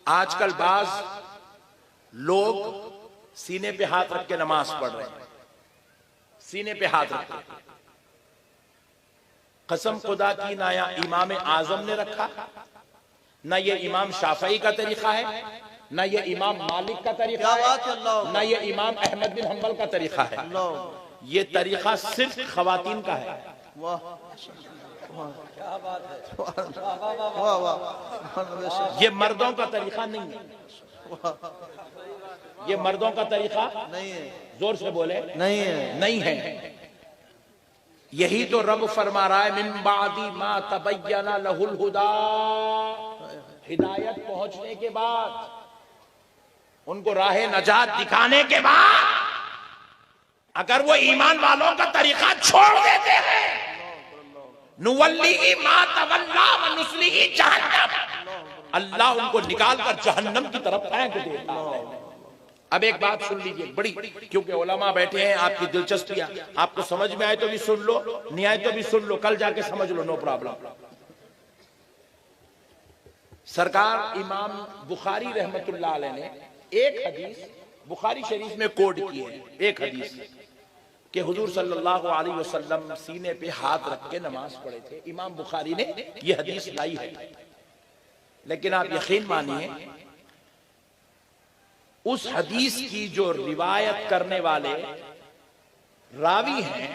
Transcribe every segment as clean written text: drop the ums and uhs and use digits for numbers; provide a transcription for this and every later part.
आजकल बाज लोग सीने पे हाथ रख के नमाज पढ़ रहे हैं, सीने पे हाथ रख के। कसम खुदा की ना या इमाम आजम ने रखा, ना ये इमाम शाफई का तरीका है, ना ये इमाम मालिक का तरीका है, ना ये इमाम अहमद बिन हम्बल का तरीका है। ये तरीका सिर्फ खवातीन का है। क्या बात है। ये मर्दों का तरीका नहीं है, ये मर्दों का तरीका नहीं है। जोर से बोले नहीं है, नहीं है। यही तो रब फरमा रहा है, मिन बादी मा तबय्यना लहुल हुदा, हिदायत पहुंचने के बाद, उनको राह नजात दिखाने के बाद अगर वो ईमान वालों का तरीका छोड़ देते हैं, नुवल्ली मा तवल्ला व नुस्लिही जहन्नम, अल्लाह उनको निकाल कर जहन्नम की तरफ फेंक देता है। अब एक बात सुन लीजिए बड़ी, क्योंकि उलमा बैठे हैं, आपकी दिलचस्पियां, आपको समझ में आए तो भी सुन लो, नहीं आए तो भी सुन लो, कल जाके समझ लो, नो प्रॉब्लम। सरकार इमाम बुखारी रहमतुल्लाह अलैह ने एक हदीस बुखारी शरीफ में कोड की है, एक हदीस कि हुजूर सल्लल्लाहु अलैहि वसल्लम सीने पे हाथ रख के नमाज पढ़े थे। इमाम बुखारी ने यह हदीस लाई है, लेकिन आप यकीन मानिए उस हदीस की जो रिवायत करने वाले रावी हैं,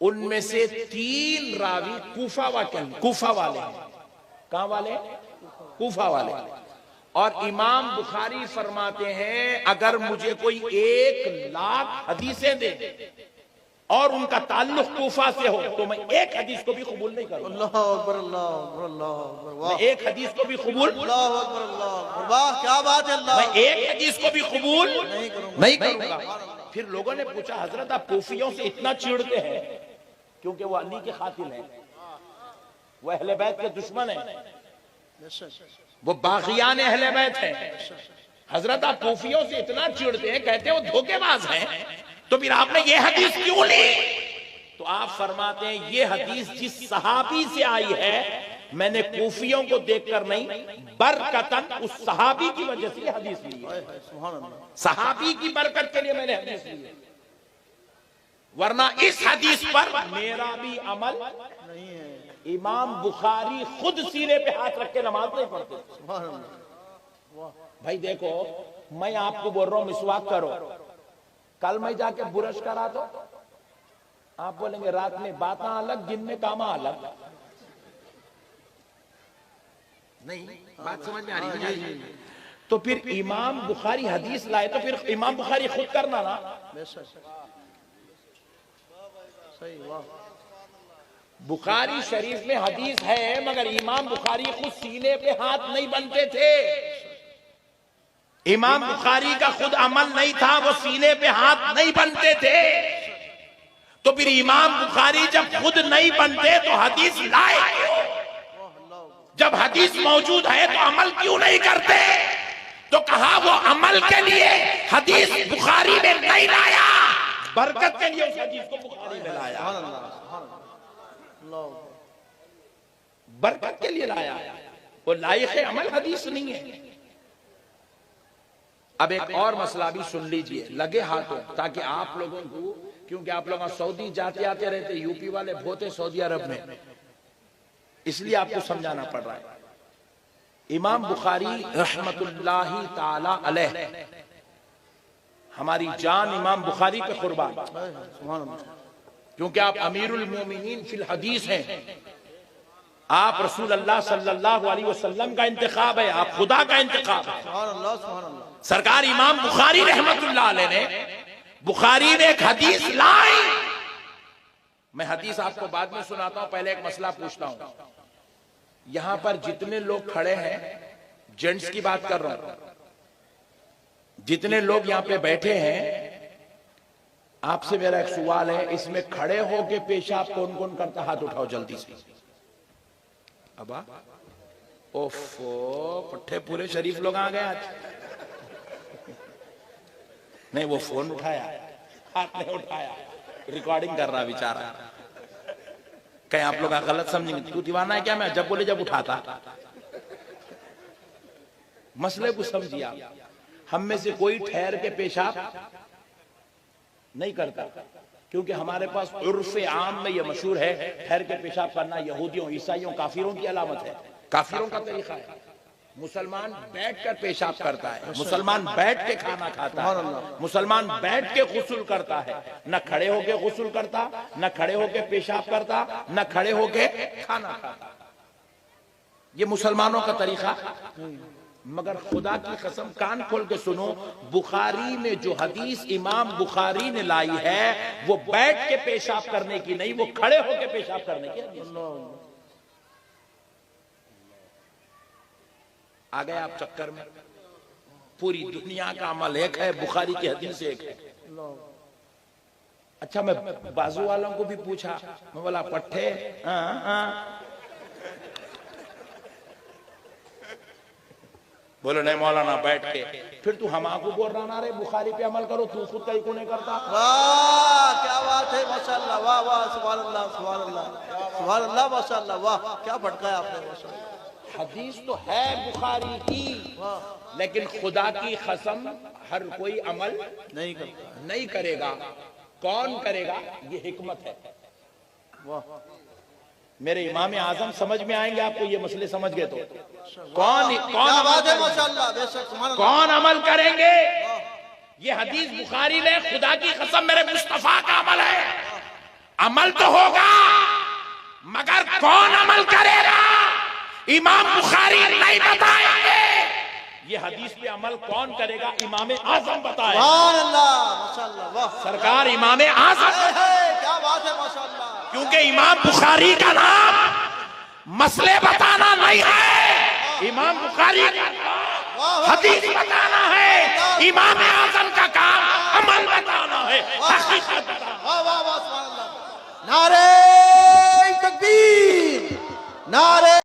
उनमें से 3 रावी कूफा वाले हैं। कहां वाले? कूफा वाले। और इमाम बुखारी फरमाते हैं, अगर मुझे कोई 1,00,000 हदीसें दे और उनका ताल्लुक कूफा से हो तो मैं एक हदीस को भी कबूल नहीं करूंगा। अल्लाह अकबर, अल्लाह अकबर, अल्लाह अकबर। मैं एक हदीस को भी कबूल, अल्लाह अकबर, अल्लाह अकबर, वाह क्या बात है अल्लाह, मैं एक हदीस को भी कबूल नहीं करूंगा। फिर लोगों ने पूछा, हजरत आप कूफियों से इतना चिढ़ते हैं? क्योंकि वो अली के खातिल हैं, वो अहले बैत के दुश्मन हैं, वो बागियान अहले बैत हैं। हजरत आप कूफियों से इतना चिढ़ते हैं, कहते हैं वो धोखेबाज हैं, तो फिर आपने ये हदीस क्यों ली? तो आप फरमाते हैं ये हदीस जिस सहाबी से आई है, मैंने कूफियों को देखकर नहीं, बरकतन उस सहाबी की वजह से हदीस ली है। सहाबी की बरकत के लिए मैंने हदीस ली है, वरना इस हदीस पर मेरा भी अमल नहीं है। इमाम बुखारी खुद सीने पे हाथ रख के नमाज नहीं पढ़ते। भाई देखो, मैं आपको बोल रहा हूं मिसवाक करो, कल मैं जाके बुरश करा तो आप बोलेंगे रात में बातें अलग, दिन में कामा अलग। नहीं, बात समझ में आ रही है? तो फिर इमाम बुखारी हदीस लाए तो फिर इमाम बुखारी खुद करना ना। सही, वाह। बुखारी शरीफ में हदीस है, मगर इमाम बुखारी खुद सीने पे हाथ नहीं बनते थे। इमाम बुखारी का खुद अमल नहीं था, वो सीने पे हाथ नहीं बनते थे। तो फिर इमाम बुखारी जब खुद नहीं बनते तो हदीस लाए क्यों? जब हदीस मौजूद है तो अमल क्यों नहीं करते? तो कहा वो अमल के लिए हदीस बुखारी में नहीं लाया, बरकत के लिए उस हदीस को बुखारी में लाया, बरकत के लिए लाया। वो लायक अमल हदीस नहीं है। अब एक और मसला भी सुन लीजिए, लगे हाथों, ताकि आप लोगों को, क्योंकि आप लोग सऊदी जाते आते रहते, यूपी वाले बहुत है सऊदी अरब में, इसलिए आपको समझाना पड़ रहा है। इमाम बुखारी रहमतुल्लाहि ताला अलैह, हमारी जान इमाम बुखारी पे कुर्बान, क्योंकि आप अमीरुल मोमिनीन फिल हदीस हैं, आप रसूल अल्लाह सल्लल्लाहु अलैहि वसल्लम का इंतखाब है, आप खुदा का इंतखाब है। सरकार इमाम बुखारी रहमतुल्लाह अलैह ने बुखारी में एक हदीस लाई। मैं हदीस आपको बाद में सुनाता हूं, पहले एक मसला पूछता हूं। यहां पर जितने लोग खड़े हैं, जेंट्स की बात कर रहा हूं, जितने लोग यहां पे बैठे हैं, आपसे मेरा एक सवाल है, इसमें खड़े होके पेशाब कौन कौन करता? हाथ उठाओ जल्दी से। अबा ओफो, पट्टे पूरे शरीफ लोग आ गए आज। नहीं, वो फोन उठाया, हाथ नहीं उठाया, रिकॉर्डिंग कर रहा बेचारा। कहीं आप लोग गलत समझेंगे, तू दीवाना है क्या? मैं जब बोले जब उठाता। मसले को समझिए। हम में से कोई ठहर के पेशाब नहीं करता, क्योंकि हमारे पास उर्फ आम में यह मशहूर है ठहर के पेशाब करना यहूदियों, ईसाइयों, काफिरों की अलामत है, काफिरों का तरीका है। मुसलमान बैठकर पेशाब करता है, मुसलमान बैठ के खाना खाता है, मुसलमान बैठ के गुस्ल करता है, न खड़े होके गुस्ल करता, न खड़े होके पेशाब करता, न खड़े होके खाना खाता। ये मुसलमानों का तरीका। मगर खुदा की कसम, कान खोल के सुनो, बुखारी में जो हदीस इमाम बुखारी ने लाई है वो बैठ के पेशाब करने की नहीं, वो खड़े होके पेशाब करने की हदीस। आ गए आप चक्कर में। पूरी दुनिया का अमल एक है, बुखारी की हदीस एक है। अच्छा, मैं बाजू वालों को भी पूछा, मैं बोला पट्टे, बोलो नहीं मौलाना बैठ के। फिर तू हम आपको बोल रहा ना रे बुखारी पे अमल करो, तू खुद कहीं को नहीं करता। वाह क्या बात है, माशाअल्लाह, वाह वाह, सुभान अल्लाह, सुभान अल्लाह, सुभान अल्लाह, माशाअल्लाह, वाह क्या भटकाया आपने, माशाअल्लाह। हदीस तो है बुखारी की, लेकिन खुदा की कसम हर कोई अमल नहीं करेगा। कौन करेगा? ये हिकमत है। वाह, मेरे इमाम आजम समझ में आएंगे आपको, ये मसले समझ गए तो कौन अमल करेंगे? ये हदीस बुखारी ले, खुदा की कसम मेरे मुस्तफा का अमल है। अमल तो होगा, मगर कौन अमल करेगा इमाम बुखारी नहीं बताएंगे। ये हदीस पे अमल कौन करेगा इमाम आजम बताए। सरकार इमाम आजम, क्या बात है, माशाअल्लाह। क्योंकि इमाम बुखारी का नाम मसले बताना नहीं है, इमाम बुखारी का नाम हदीस बताना है। इमाम आजम का काम अमल बताना है, हकीकत बताना। नारे तकबीर, नारे